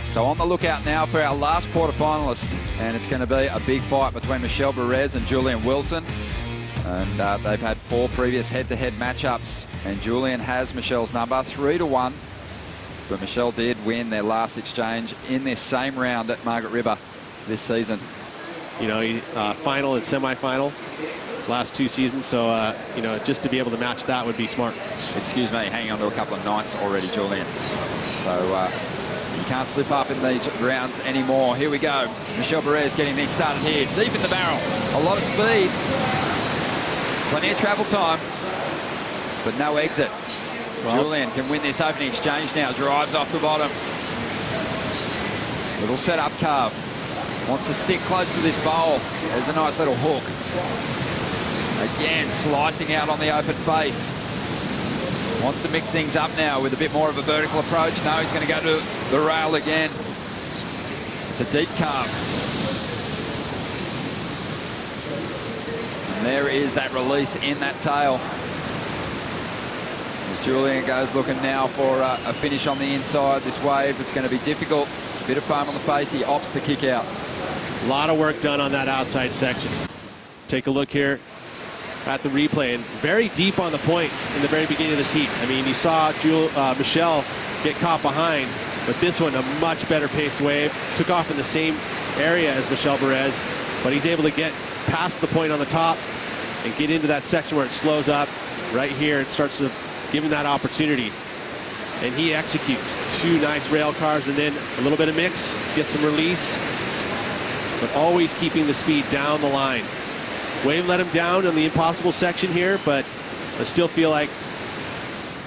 So on the lookout now for our last quarterfinalists, and it's going to be a big fight between Michel Bourez and Julian Wilson. And they've had 4 previous head-to-head matchups, and Julian has Michel's number 3-1. But Michel did win their last exchange in this same round at Margaret River this season. You know, final and semi-final last 2 seasons, so you know, just to be able to match that would be smart. Excuse me, hanging on to a couple of ninths already, Julian. So you can't slip up in these rounds anymore. Here we go. Michel Bourez getting things started here. Deep in the barrel. A lot of speed. Plenty of travel time, but no exit. Well, Julian can win this opening exchange now. Drives off the bottom. Little setup carve. Wants to stick close to this bowl. There's a nice little hook. Again, slicing out on the open face. Wants to mix things up now with a bit more of a vertical approach. No, he's going to go to the rail again. It's a deep carve. And there is that release in that tail. As Julian goes looking now for a finish on the inside. This wave, it's going to be difficult. Bit of foam on the face. He opts to kick out. A lot of work done on that outside section. Take a look here at the replay, and very deep on the point in the very beginning of this heat. I mean, you saw Michel get caught behind, but this one, a much better paced wave. Took off in the same area as Michel Bourez, but he's able to get past the point on the top and get into that section where it slows up. Right here, it starts to give him that opportunity. And he executes 2 nice rail cars, and then a little bit of mix, gets some release, but always keeping the speed down the line. Wave let him down on the impossible section here, but I still feel like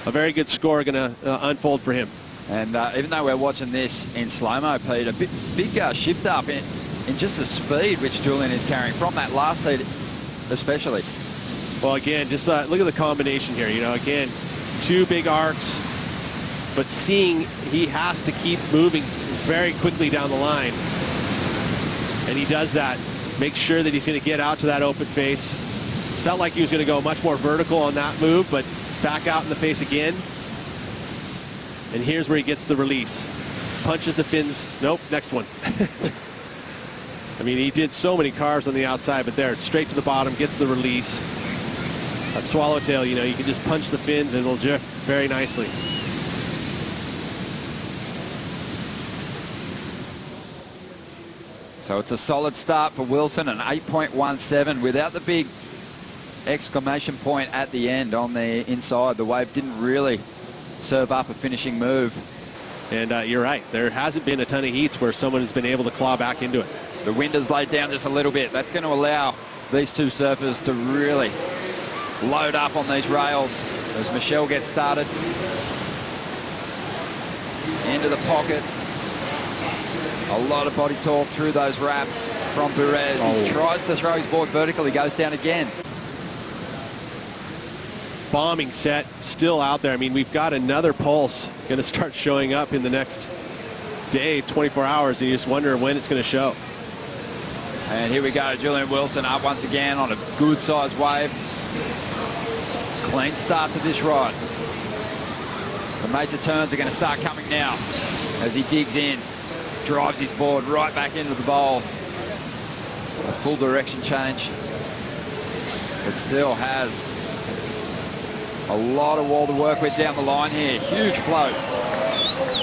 a very good score going to unfold for him. And even though we're watching this in slow-mo, Pete, a big shift up in just the speed which Julian is carrying from that last heat especially. Well, again, just look at the combination here. You know, again, 2 big arcs, but seeing he has to keep moving very quickly down the line. And he does that. Make sure that he's going to get out to that open face. Felt like he was going to go much more vertical on that move, but back out in the face again. And here's where he gets the release. Punches the fins. Nope, next one. I mean, he did so many cars on the outside, but there, straight to the bottom, gets the release. That swallowtail, you know, you can just punch the fins and it'll drift very nicely. So it's a solid start for Wilson, an 8.17 without the big exclamation point at the end on the inside. The wave didn't really serve up a finishing move. And you're right, there hasn't been a ton of heats where someone has been able to claw back into it. The wind has laid down just a little bit. That's going to allow these 2 surfers to really load up on these rails as Michel gets started. Into the pocket. A lot of body torque through those wraps from Bourez. He tries to throw his board vertical. He goes down again. Bombing set still out there. I mean, we've got another pulse going to start showing up in the next day, 24 hours, and you just wonder when it's going to show. And here we go, Julian Wilson up once again on a good sized wave. Clean start to this ride. The major turns are going to start coming now as he digs in. Drives his board right back into the bowl. A full direction change. But still has a lot of wall to work with down the line here. Huge float.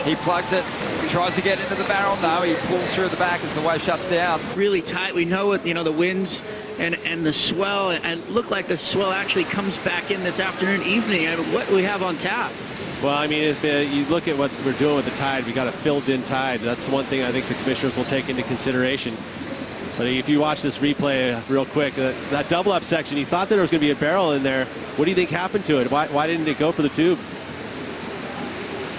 He plugs it. Tries to get into the barrel. No, he pulls through the back as the wave shuts down. Really tight. We know what, you know, the winds and the swell, and look like the swell actually comes back in this afternoon, evening. And what we have on tap. Well, I mean, if you look at what we're doing with the tide, we got a filled-in tide. That's the one thing I think the commissioners will take into consideration. But if you watch this replay real quick, that double-up section, you thought that there was going to be a barrel in there. What do you think happened to it? Why didn't it go for the tube?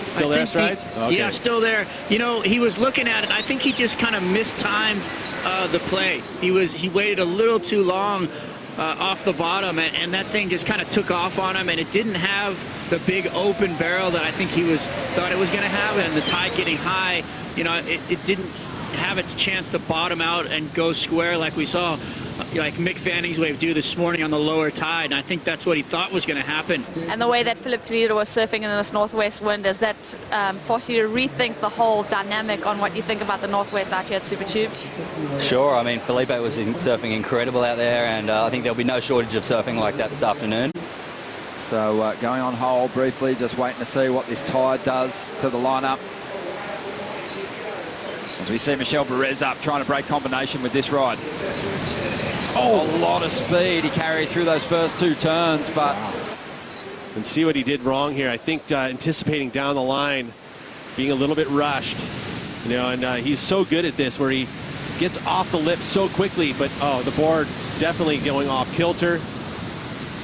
Still there, Strides? Okay. Yeah, still there. You know, he was looking at it. I think he just kind of mistimed the play. He waited a little too long off the bottom, and that thing just kind of took off on him, and it didn't have the big open barrel that I think he thought it was going to have, and the tide getting high, you know, it didn't have its chance to bottom out and go square like we saw like Mick Fanning's wave do this morning on the lower tide, and I think that's what he thought was going to happen. And the way that Philip Toledo was surfing in this northwest wind, does that force you to rethink the whole dynamic on what you think about the northwest out here at Super Tube? Sure. I mean, Felipe was surfing incredible out there, and I think there'll be no shortage of surfing like that this afternoon. So going on hold briefly, just waiting to see what this tide does to the lineup. As we see Michel Bourez up, trying to break combination with this ride. Oh, a lot of speed he carried through those first 2 turns, but... And see what he did wrong here. I think anticipating down the line, being a little bit rushed, you know, and he's so good at this where he gets off the lip so quickly, but the board definitely going off kilter.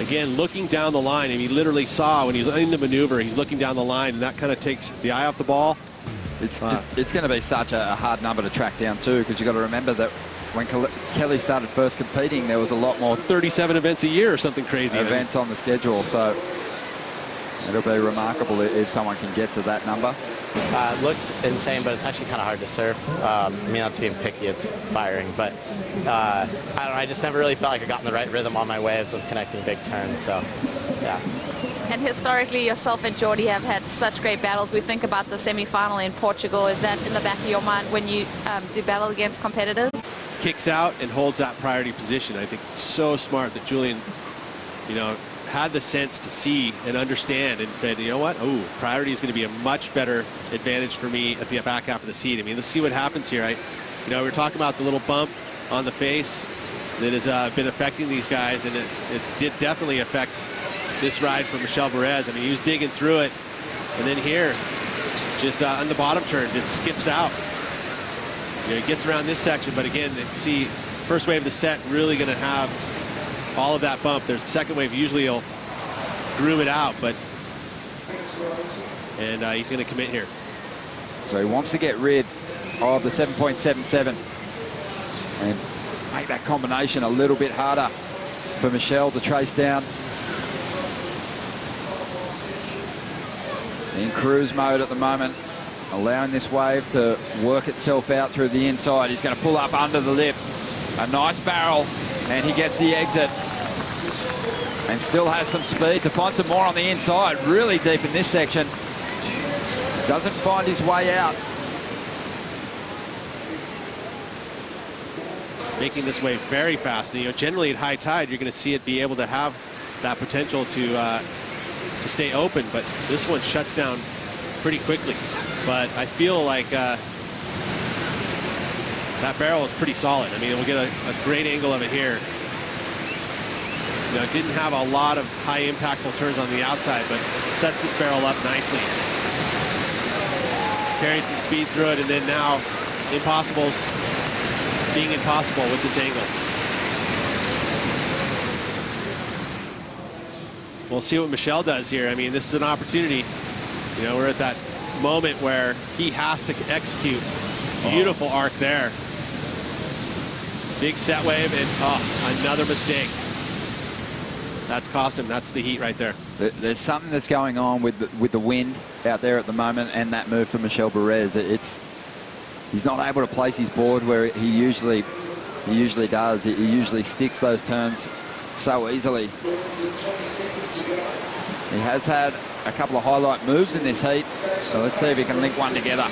Again, looking down the line, and he literally saw when he's in the maneuver, he's looking down the line, and that kind of takes the eye off the ball. It's going to be such a hard number to track down too, because you've got to remember that when Kelly started first competing, there was a lot more 37 events a year or something crazy. Events on the schedule, so it'll be remarkable if someone can get to that number. It looks insane, but it's actually kind of hard to surf. I mean, not to be picky, it's firing, but I don't know, I just never really felt like I got in the right rhythm on my waves with connecting big turns, so yeah. And historically, yourself and Jordy have had such great battles. We think about the semi-final in Portugal. Is that in the back of your mind when you do battle against competitors? Kicks out and holds that priority position. I think it's so smart that Julian, you know, had the sense to see and understand and said, you know what, priority is going to be a much better advantage for me at the back half of the seat. I mean, let's see what happens here. You know, we're talking about the little bump on the face that has been affecting these guys, and it did definitely affect this ride for Michel Bourez. I mean, he was digging through it, and then here, just on the bottom turn, just skips out. You know, he gets around this section, but again, you see, first wave of the set really going to have all of that bump. There's a second wave, usually he'll groom it out, but he's going to commit here. So he wants to get rid of the 7.77 and make that combination a little bit harder for Michel to trace down. In cruise mode at the moment, allowing this wave to work itself out through the inside. He's going to pull up under the lip. A nice barrel, and he gets the exit. And still has some speed to find some more on the inside. Really deep in this section. Doesn't find his way out. Making this wave very fast. And, you know, generally at high tide, you're going to see it be able to have that potential to stay open, but this one shuts down pretty quickly. But I feel like that barrel is pretty solid. I mean, we'll get a great angle of it here. You know, it didn't have a lot of high impactful turns on the outside, but sets this barrel up nicely. Carried some speed through it, and then now Impossible's being impossible with this angle. We'll see what Michel does here. I mean, this is an opportunity. You know, we're at that moment where he has to execute. Beautiful arc there. Big set wave, and another mistake. That's cost him. That's the heat right there. There's something that's going on with the wind out there at the moment, and that move from Michel Bourez. He's not able to place his board where he usually does. He usually sticks those turns so easily. He has had a couple of highlight moves in this heat, so let's see if he can link one together.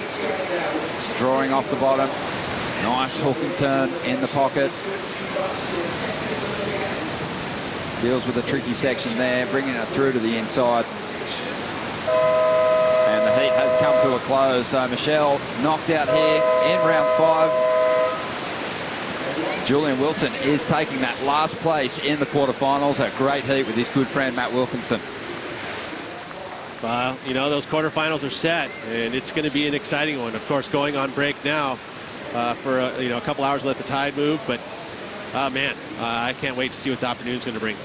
Drawing off the bottom. Nice hooking turn in the pocket. Deals with a tricky section there, bringing it through to the inside. And the heat has come to a close. So Michel knocked out here in round 5. Julian Wilson is taking that last place in the quarterfinals. A great heat with his good friend Matt Wilkinson. Well, you know, those quarterfinals are set, and it's going to be an exciting one. Of course, going on break now for a couple hours to let the tide move. But, man, I can't wait to see what this afternoon's going to bring.